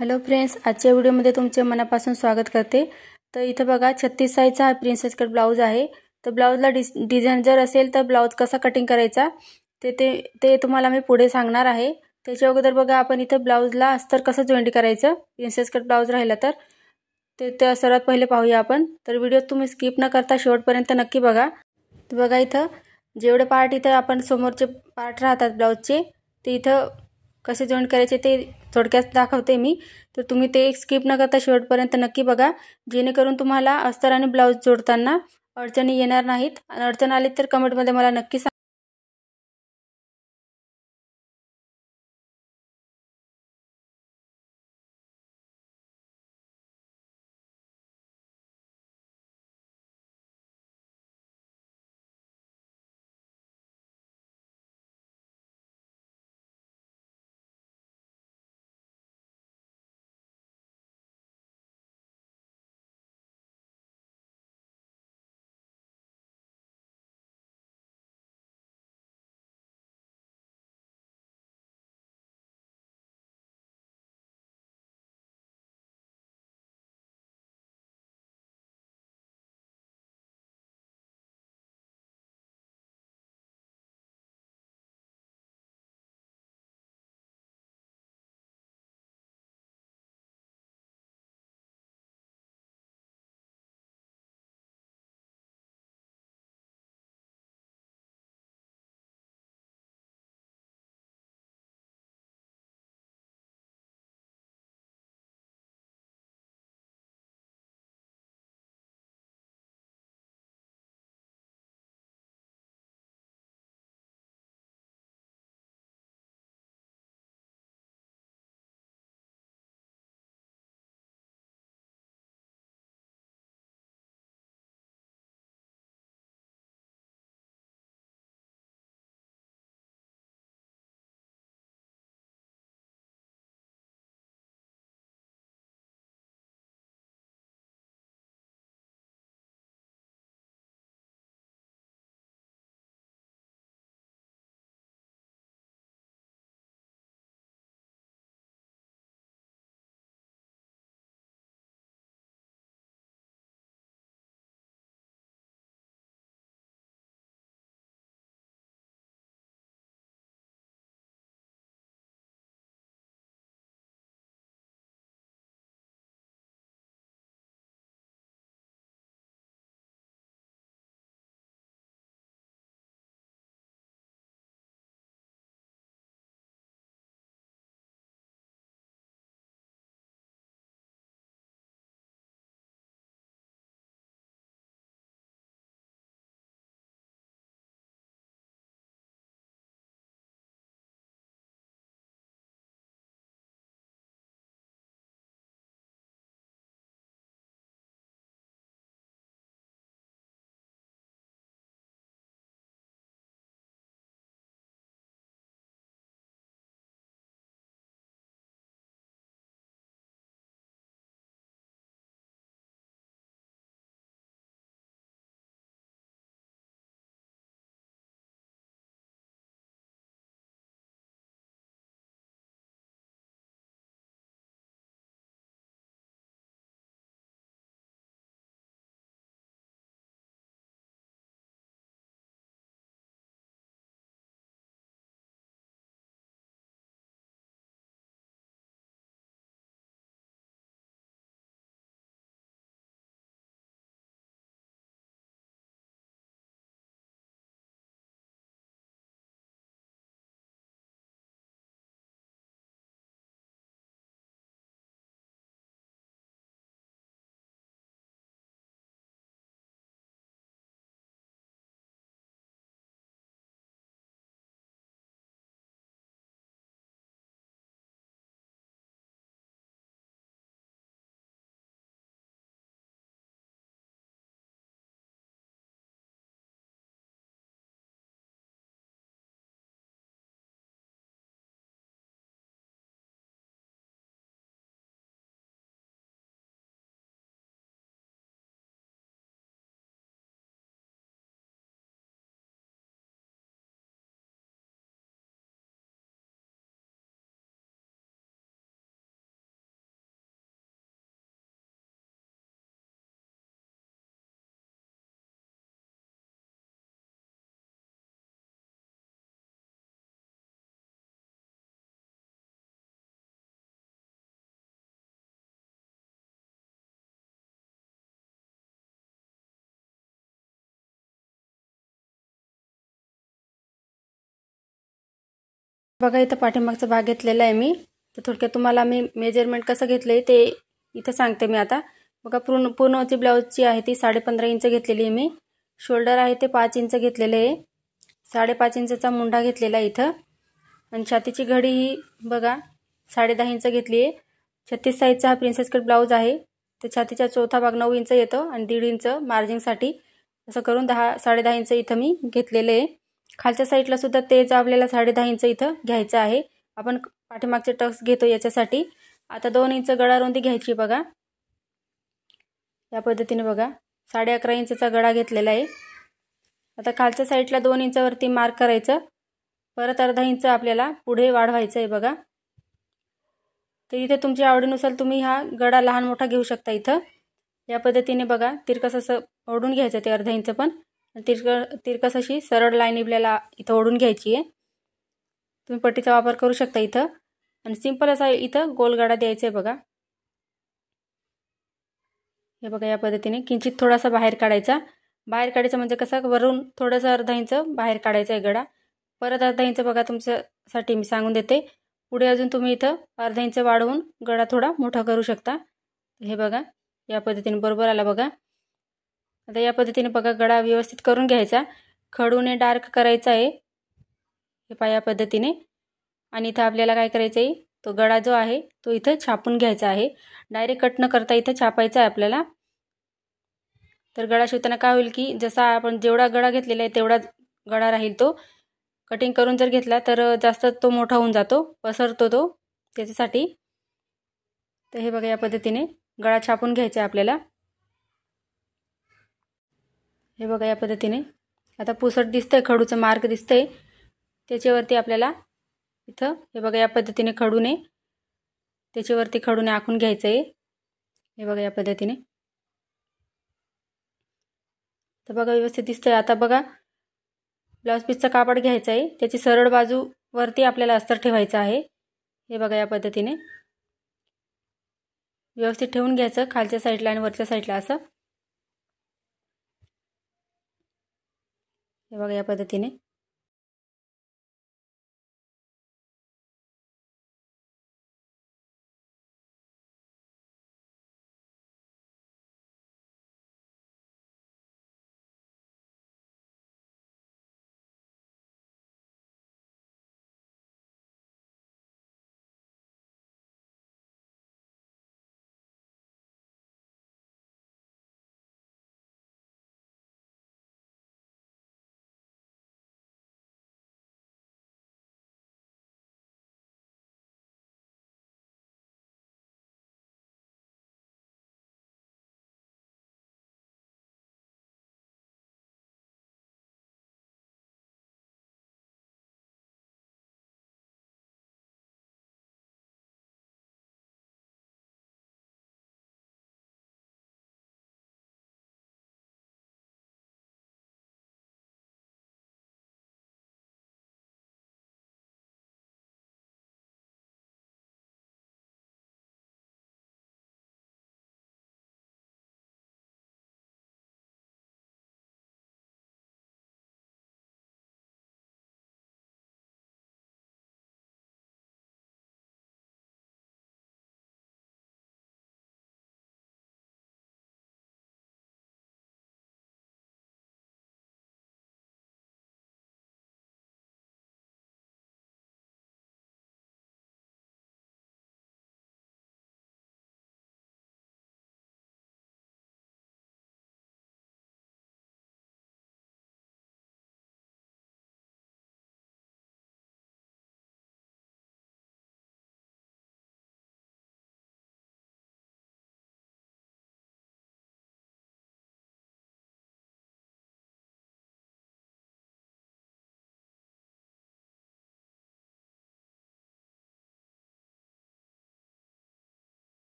Hello friends, आजच्या व्हिडिओमध्ये तुमचे मनापासून स्वागत करते। तर इथं बघा 36 साईजचा हा प्रिन्सेस कट ब्लाउज आहे। तर ब्लाउजला डिझाइन जर असेल तर ब्लाउज कसा कटिंग करायचा ते तुम्हाला मी पुढे सांगणार आहे। त्याच्या अगोदर बघा आपण इथं ब्लाउजला अस्तर कसं जॉइंट करायचं, प्रिन्सेस कट ब्लाउज राहिला तर ते सर्वात पहिले पाहूया आपण। तर व्हिडिओ तुम्ही स्किप न करता शेवटपर्यंत नक्की बघा। तर बघा इथं जेवढे पार्ट इथं आपण समोरचे पार्ट राहतात ब्लाउजचे ते इथं कसे जॉइंट करायचे ते थोडक्यात दाखवते मी। तर तुम्ही ते स्किप न करता शेवटपर्यंत नक्की बघा, जेणेकरून तुम्हाला अस्तर आणि ब्लाउज जोडताना अडचणी येणार नाहीत। आणि अडचण आली तर कमेंटमध्ये मला नक्की सांगा। बघा इथं पाठीमागचा भाग घेतलेला आहे मी. तर थोडक्यात तुम्हाला मी मेजरमेंट कसं घेतलंय ते इथं सांगते मी आता. बघा पूर्णची ब्लाऊजची आहे ती 15.5 इंच घेतलेली आहे मी. शोल्डर आहे ते 5 इंच घेतलेले आहे. 5.5 इंचचा मुंडा घेतलेला आहे इथं. आणि छातीची घडी ही बघा 10.5 इंच घेतली आहे. 36 साईजचा हा प्रिन्सेस कट ब्लाऊज आहे. तर छातीचा चौथा भाग 9 इंच येतो आणि 1.5 इंच मार्जिंगसाठी असं करून 10.5 इंच इथं मी घेतलेले आहे. खालच्या साईडला सुद्धा तेच आपल्याला 10.5 इंच इथं घ्यायचं आहे. आपण पाठीमागचे टक्स घेतो याच्यासाठी. आता 2 इंच गळा रुंदी घ्यायची बघा. या पद्धतीने बघा 11.5 इंचचा गळा घेतलेला आहे. आता खालच्या साईडला 2 इंचावरती मार्क करायचं. परत अर्धा इंच आपल्याला पुढे वाढवायचं आहे बघा. तर इथे तुमच्या आवडीनुसार तुम्ही हा गळा लहान मोठा घेऊ शकता इथं. या पद्धतीने बघा तिरकस असं ओढून घ्यायचं ते अर्धा इंच पण. तिरकस अशी सरळ लाईन आपल्याला इथं ओढून घ्यायची आहे. तुम्ही पट्टीचा वापर करू शकता इथं. आणि सिंपल असा इथं गोल गळा द्यायचा आहे बघा. हे बघा या पद्धतीने किंचित थोडासा बाहेर काढायचा. बाहेर काढायचं म्हणजे कसं वरून थोडंसं अर्धा इंच बाहेर काढायचा आहे गळा. परत अर्धा इंच बघा तुमच्यासाठी मी सांगून देते. पुढे अजून तुम्ही इथं अर्धा इंच वाढवून गळा थोडा मोठा करू शकता. हे बघा या पद्धतीने बरोबर आला बघा. आता या पद्धतीने बघा गळा व्यवस्थित करून घ्यायचा. खडूने डार्क करायचा आहे. हे पहा या पद्धतीने. आणि इथं आपल्याला काय करायचं आहे तो गळा जो आहे तो इथं छापून घ्यायचा आहे. डायरेक्ट कट न करता इथं छापायचा आहे आपल्याला. तर गळा शिवताना काय होईल की जसा आपण जेवढा गळा घेतलेला आहे तेवढाच गळा राहील तो. कटिंग करून जर घेतला तर जास्त तो मोठा होऊन जातो, पसरतो तो त्याच्यासाठी. तर हे बघा या पद्धतीने गळा छापून घ्यायचा आहे आपल्याला. हे बघा या पद्धतीने. आता पुसट दिसतंय, खडूचं मार्क दिसतंय. त्याच्यावरती आपल्याला इथं हे बघा या पद्धतीने त्याच्यावरती खडूने आखून घ्यायचं आहे. हे बघा या पद्धतीने. तर बघा व्यवस्थित दिसतंय. आता बघा ब्लाऊज पीसचा कापड घ्यायचा आहे. त्याची सरळ बाजूवरती आपल्याला अस्तर ठेवायचं आहे. हे बघा या पद्धतीने व्यवस्थित ठेवून घ्यायचं खालच्या साईडला आणि वरच्या साईडला असं. हे बघा या पद्धतीने.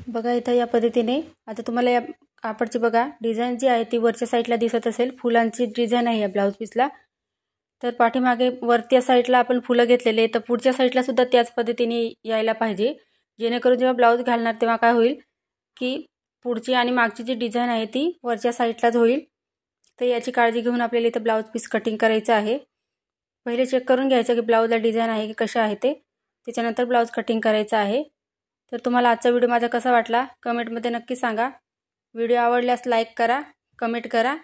बघा इथं या पद्धतीने आता तुम्हाला या कापडची बघा डिझाईन जी आहे ती वरच्या साईडला दिसत असेल, फुलांची डिझाईन आहे या ब्लाऊज पीसला। तर पाठीमागे वरच्या साईडला आपण फुलं घेतलेले, तर पुढच्या साईडला सुद्धा त्याच पद्धतीने यायला पाहिजे, जेणेकरून जेव्हा ब्लाऊज घालणार तेव्हा काय होईल की पुढची आणि मागची जी डिझाईन आहे ती वरच्या साईडलाच होईल। तर याची काळजी घेऊन आपल्याला इथं ब्लाऊज पीस कटिंग करायचं आहे। पहिले चेक करून घ्यायचं की ब्लाऊजला डिझाईन आहे की कशा आहे ते, त्याच्यानंतर ब्लाऊज कटिंग करायचं आहे। तर तुम्हाला आजचा व्हिडिओ माझा कसा वाटला कमेंटमध्ये नक्की सांगा। व्हिडिओ आवडल्यास लाईक करा, कमेंट करा।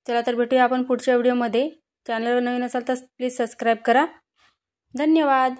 चला तर भेटूया आपण पुढच्या व्हिडिओमध्ये। चॅनलवर नवीन असाल तर प्लीज सबस्क्राईब करा। धन्यवाद।